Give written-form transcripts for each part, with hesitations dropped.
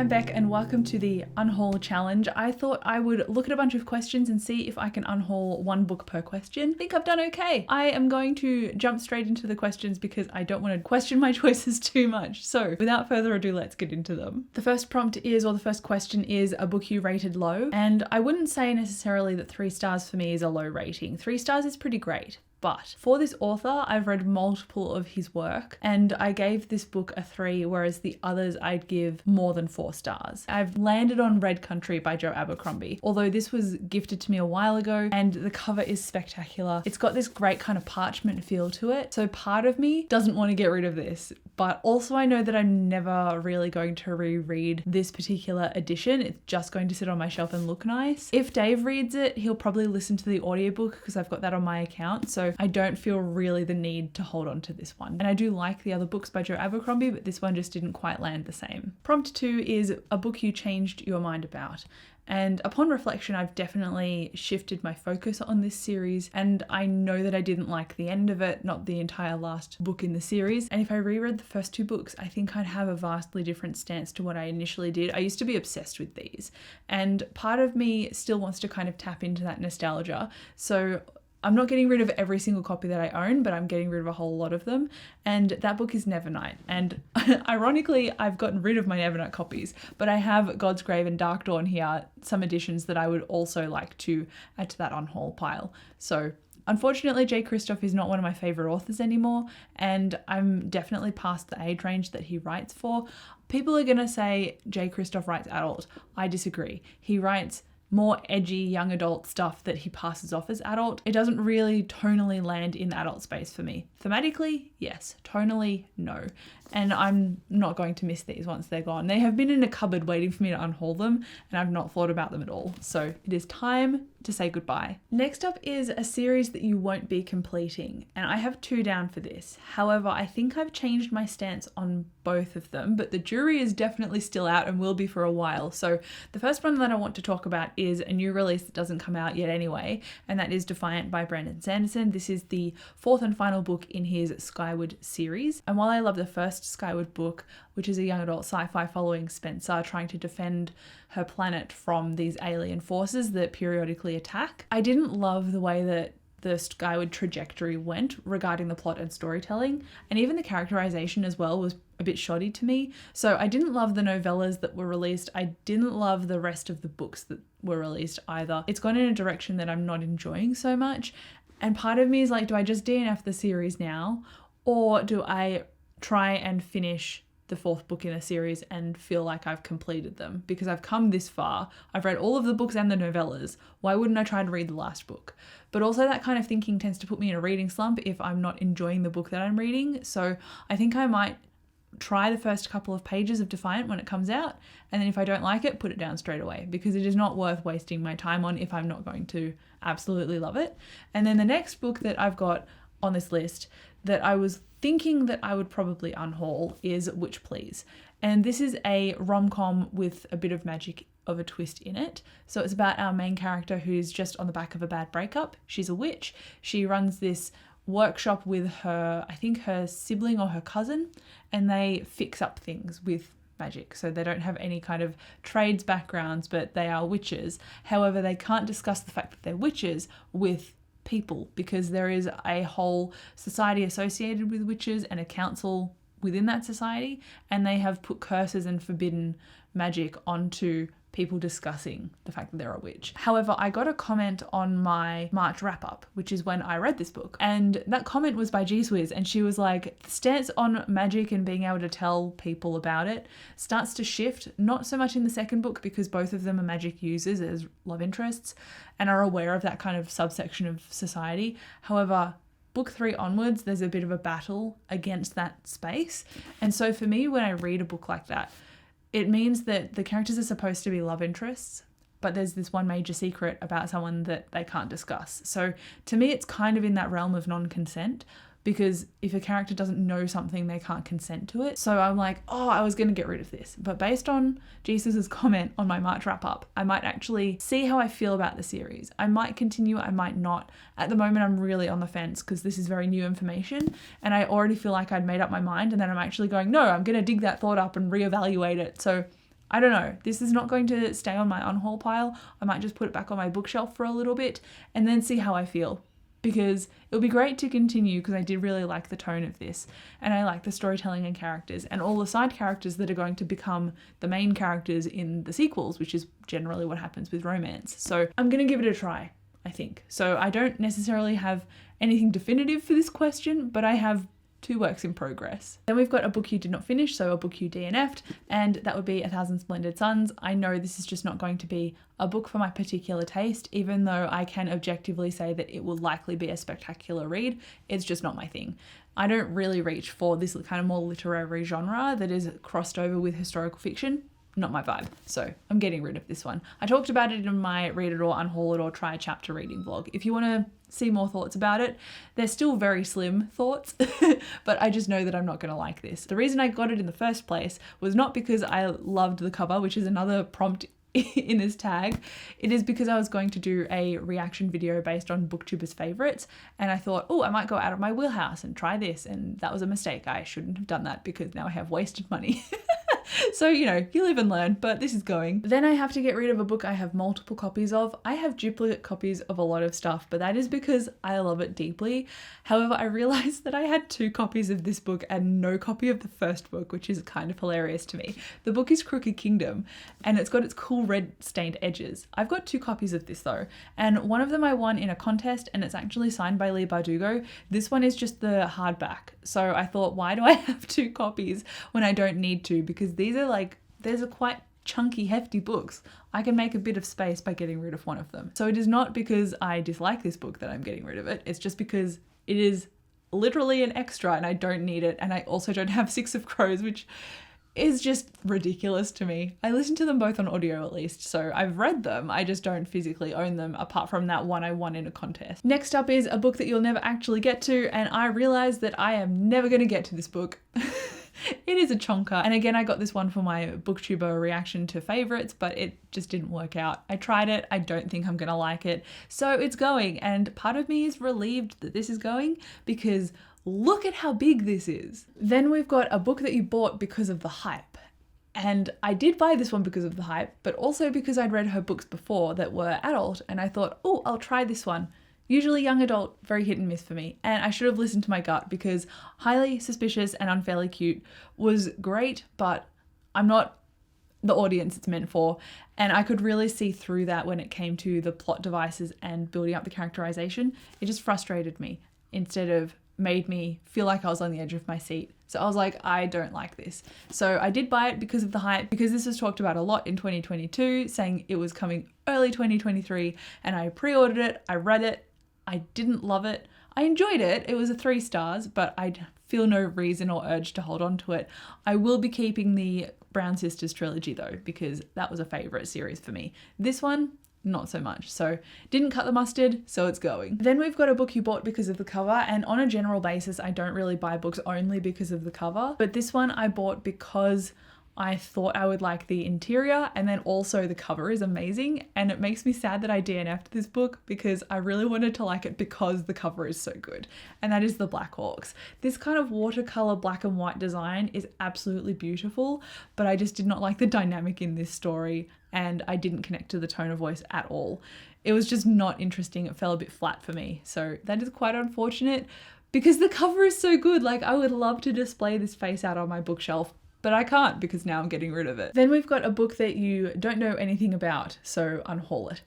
I'm Beck and welcome to the Unhaul challenge. I thought I would look at a bunch of questions and see if I can unhaul one book per question. I think I've done okay. I am going to jump straight into the questions because I don't want to question my choices too much. So without further ado, let's get into them. The first prompt is, or the first question is, a book you rated low. And I wouldn't say necessarily that 3 stars for me is a low rating. 3 stars is pretty great. But for this author, I've read multiple of his work and I gave this book a 3, whereas the others I'd give more than 4 stars. I've landed on Red Country by Joe Abercrombie, although this was gifted to me a while ago and the cover is spectacular. It's got this great kind of parchment feel to it. So part of me doesn't want to get rid of this, but also I know that I'm never really going to reread this particular edition. It's just going to sit on my shelf and look nice. If Dave reads it, he'll probably listen to the audiobook because I've got that on my account. So I don't feel really the need to hold on to this one. And I do like the other books by Joe Abercrombie, but this one just didn't quite land the same. Prompt 2 is a book you changed your mind about. And upon reflection, I've definitely shifted my focus on this series, and I know that I didn't like the end of it, not the entire last book in the series. And if I reread the first 2 books, I think I'd have a vastly different stance to what I initially did. I used to be obsessed with these, and part of me still wants to kind of tap into that nostalgia. So I'm not getting rid of every single copy that I own, but I'm getting rid of a whole lot of them. And that book is Nevernight. And ironically, I've gotten rid of my Nevernight copies, but I have God's Grave and Dark Dawn here, some editions that I would also like to add to that unhaul pile. So unfortunately, J. Kristoff is not one of my favorite authors anymore, and I'm definitely past the age range that he writes for. People are going to say J. Kristoff writes adult. I disagree. He writes more edgy young adult stuff that he passes off as adult. It doesn't really tonally land in the adult space for me. Thematically, yes. Tonally, no. And I'm not going to miss these once they're gone. They have been in a cupboard waiting for me to unhaul them, and I've not thought about them at all. So it is time to say goodbye. Next up is a series that you won't be completing, and I have 2 down for this. However, I think I've changed my stance on both of them, but the jury is definitely still out and will be for a while. So the first one that I want to talk about is a new release that doesn't come out yet anyway, and that is Defiant by Brandon Sanderson. This is the 4th and final book in his Skyward series. And while I love the first Skyward book, which is a young adult sci-fi following Spencer trying to defend her planet from these alien forces that periodically attack, I didn't love the way that the Skyward trajectory went regarding the plot and storytelling, and even the characterization as well was a bit shoddy to me. So I didn't love the novellas that were released. I didn't love the rest of the books that were released either. It's gone in a direction that I'm not enjoying so much, and part of me is like, do I just DNF the series now, or do I try and finish the 4th book in a series and feel like I've completed them? Because I've come this far. I've read all of the books and the novellas. Why wouldn't I try to read the last book? But also that kind of thinking tends to put me in a reading slump if I'm not enjoying the book that I'm reading. So I think I might try the first couple of pages of Defiant when it comes out, and then if I don't like it, put it down straight away, because it is not worth wasting my time on if I'm not going to absolutely love it. And then the next book that I've got on this list that I was thinking that I would probably unhaul is Witch Please. And this is a rom-com with a bit of magic of a twist in it. So it's about our main character who's just on the back of a bad breakup. She's a witch. She runs this workshop with her, I think her sibling or her cousin, and they fix up things with magic. So they don't have any kind of trades backgrounds, but they are witches. However, they can't discuss the fact that they're witches with people because there is a whole society associated with witches and a council within that society, and they have put curses and forbidden magic onto people discussing the fact that they're a witch. However, I got a comment on my March wrap-up, which is when I read this book, and that comment was by G Swizz, and she was like, the stance on magic and being able to tell people about it starts to shift, not so much in the second book because both of them are magic users as love interests and are aware of that kind of subsection of society. However, book 3 onwards, there's a bit of a battle against that space. And so for me, when I read a book like that, it means that the characters are supposed to be love interests, but there's this one major secret about someone that they can't discuss. So to me, it's kind of in that realm of non-consent, because if a character doesn't know something, they can't consent to it. So I'm like, oh, I was going to get rid of this. But based on Jesus' comment on my March wrap-up, I might actually see how I feel about the series. I might continue, I might not. At the moment, I'm really on the fence because this is very new information and I already feel like I'd made up my mind, and then I'm actually going, no, I'm going to dig that thought up and reevaluate it. So I don't know. This is not going to stay on my Unhaul pile. I might just put it back on my bookshelf for a little bit and then see how I feel. Because it would be great to continue because I did really like the tone of this and I like the storytelling and characters and all the side characters that are going to become the main characters in the sequels, which is generally what happens with romance. So I'm going to give it a try, I think. So I don't necessarily have anything definitive for this question, but I have 2 works in progress. Then we've got a book you did not finish, so a book you DNF'd, and that would be 1,000 Splendid Suns. I know this is just not going to be a book for my particular taste, even though I can objectively say that it will likely be a spectacular read. It's just not my thing. I don't really reach for this kind of more literary genre that is crossed over with historical fiction. Not my vibe. So I'm getting rid of this one. I talked about it in my Read It or Unhaul It or Try a Chapter reading vlog. If you want to see more thoughts about it, they're still very slim thoughts, but I just know that I'm not going to like this. The reason I got it in the first place was not because I loved the cover, which is another prompt in this tag. It is because I was going to do a reaction video based on booktubers' favorites, and I thought, oh, I might go out of my wheelhouse and try this, and that was a mistake. I shouldn't have done that because now I have wasted money. So, you know, you live and learn, but this is going. Then I have to get rid of a book I have multiple copies of. I have duplicate copies of a lot of stuff, but that is because I love it deeply. However, I realized that I had 2 copies of this book and no copy of the first book, which is kind of hilarious to me. The book is Crooked Kingdom, and it's got its cool red stained edges. I've got 2 copies of this though, and one of them I won in a contest, and it's actually signed by Lee Bardugo. This one is just the hardback. So I thought, why do I have 2 copies when I don't need to? Because these are like, there's a quite chunky, hefty books. I can make a bit of space by getting rid of one of them. So it is not because I dislike this book that I'm getting rid of it. It's just because it is literally an extra and I don't need it. And I also don't have 6 of Crows, which is just ridiculous to me. I listen to them both on audio at least, so I've read them. I just don't physically own them apart from that one I won in a contest. Next up is a book that you'll never actually get to, and I realized that I am never going to get to this book. It is a chonker, and again I got this one for my booktuber reaction to favorites, but it just didn't work out. I tried it, I don't think I'm gonna like it, so it's going, and part of me is relieved that this is going because look at how big this is. Then we've got a book that you bought because of the hype. And I did buy this one because of the hype, but also because I'd read her books before that were adult, and I thought, oh, I'll try this one. Usually young adult, very hit and miss for me. And I should have listened to my gut because Highly Suspicious and Unfairly Cute was great, but I'm not the audience it's meant for. And I could really see through that when it came to the plot devices and building up the characterization. It just frustrated me instead of made me feel like I was on the edge of my seat. So I was like, I don't like this. So I did buy it because of the hype, because this was talked about a lot in 2022, saying it was coming early 2023, and I pre-ordered it, I read it, I didn't love it. I enjoyed it. It was a 3 stars, but I feel no reason or urge to hold on to it. I will be keeping the Brown Sisters trilogy though, because that was a favorite series for me. This one, not so much. So didn't cut the mustard, so it's going. Then we've got a book you bought because of the cover, and on a general basis, I don't really buy books only because of the cover, but this one I bought because I thought I would like the interior, and then also the cover is amazing, and it makes me sad that I DNF'd this book because I really wanted to like it because the cover is so good, and that is The Black Hawks. This kind of watercolor black and white design is absolutely beautiful, but I just did not like the dynamic in this story, and I didn't connect to the tone of voice at all. It was just not interesting. It fell a bit flat for me, so that is quite unfortunate because the cover is so good. Like, I would love to display this face out on my bookshelf, but I can't because now I'm getting rid of it. Then we've got a book that you don't know anything about, so Unhaul It.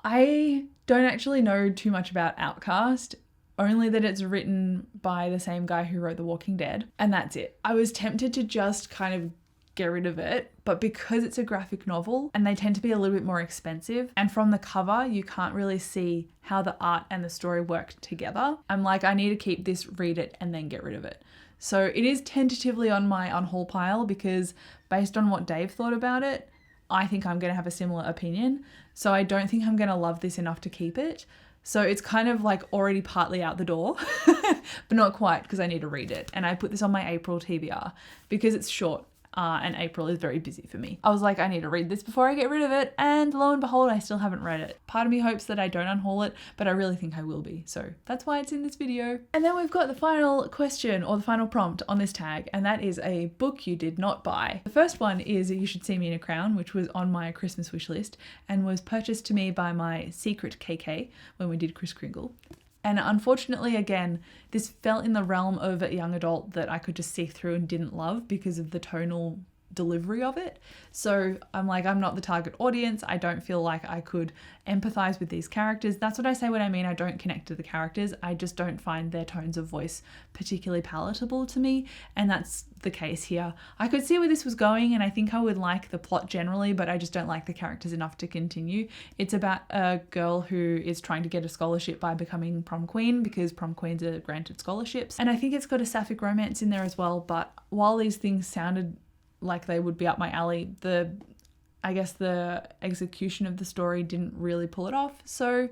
I don't actually know too much about Outcast, only that it's written by the same guy who wrote The Walking Dead, and that's it. I was tempted to just kind of get rid of it, but because it's a graphic novel and they tend to be a little bit more expensive, and from the cover you can't really see how the art and the story work together, I'm like, I need to keep this, read it, and then get rid of it. So it is tentatively on my Unhaul pile because based on what Dave thought about it, I think I'm going to have a similar opinion. So I don't think I'm going to love this enough to keep it. So it's kind of like already partly out the door, but not quite because I need to read it. And I put this on my April TBR because it's short. and April is very busy for me. I was like, I need to read this before I get rid of it, and lo and behold, I still haven't read it. Part of me hopes that I don't unhaul it, but I really think I will be, so that's why it's in this video. And then we've got the final question, or the final prompt on this tag, and that is a book you did not buy. The first one is You Should See Me in a Crown, which was on my Christmas wish list and was purchased to me by my secret KK when we did Kris Kringle. And unfortunately, again, this fell in the realm of a young adult that I could just see through and didn't love because of the tonal delivery of it. So I'm like, I'm not the target audience. I don't feel like I could empathize with these characters. That's what I say when I mean I don't connect to the characters. I just don't find their tones of voice particularly palatable to me. And that's the case here. I could see where this was going, and I think I would like the plot generally, but I just don't like the characters enough to continue. It's about a girl who is trying to get a scholarship by becoming prom queen, because prom queens are granted scholarships. And I think it's got a sapphic romance in there as well. But while these things sounded like they would be up my alley, I guess the execution of the story didn't really pull it off. So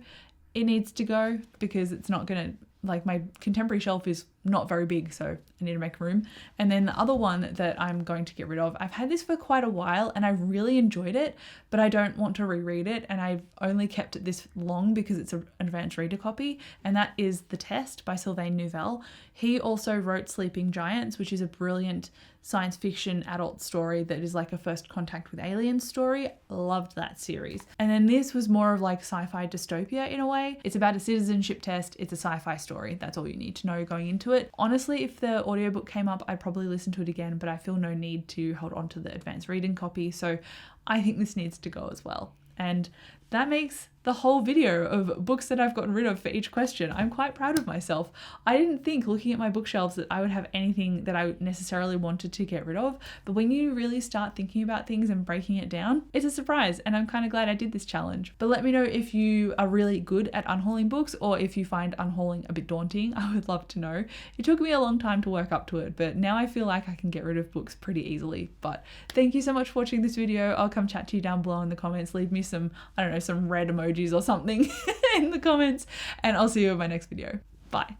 it needs to go, because it's not gonna, like, my contemporary shelf is not very big, so I need to make room. And then the other one that I'm going to get rid of, I've had this for quite a while and I really enjoyed it, but I don't want to reread it, and I've only kept it this long because it's an advanced reader copy, and that is The Test by Sylvain Neuvel. He also wrote Sleeping Giants, which is a brilliant science fiction adult story that is like a first contact with aliens story. Loved that series. And then this was more of like sci-fi dystopia in a way. It's about a citizenship test. It's a sci-fi story. That's all you need to know going into it. Honestly, if the audiobook came up, I'd probably listen to it again, but I feel no need to hold on to the advanced reading copy. So I think this needs to go as well. And that makes the whole video of books that I've gotten rid of for each question. I'm quite proud of myself. I didn't think, looking at my bookshelves, that I would have anything that I necessarily wanted to get rid of, but when you really start thinking about things and breaking it down, it's a surprise, and I'm kind of glad I did this challenge. But let me know if you are really good at unhauling books, or if you find unhauling a bit daunting. I would love to know. It took me a long time to work up to it, but now I feel like I can get rid of books pretty easily. But thank you so much for watching this video. I'll come chat to you down below in the comments. Leave me some, I don't know, some red emojis or something in the comments, and I'll see you in my next video. Bye.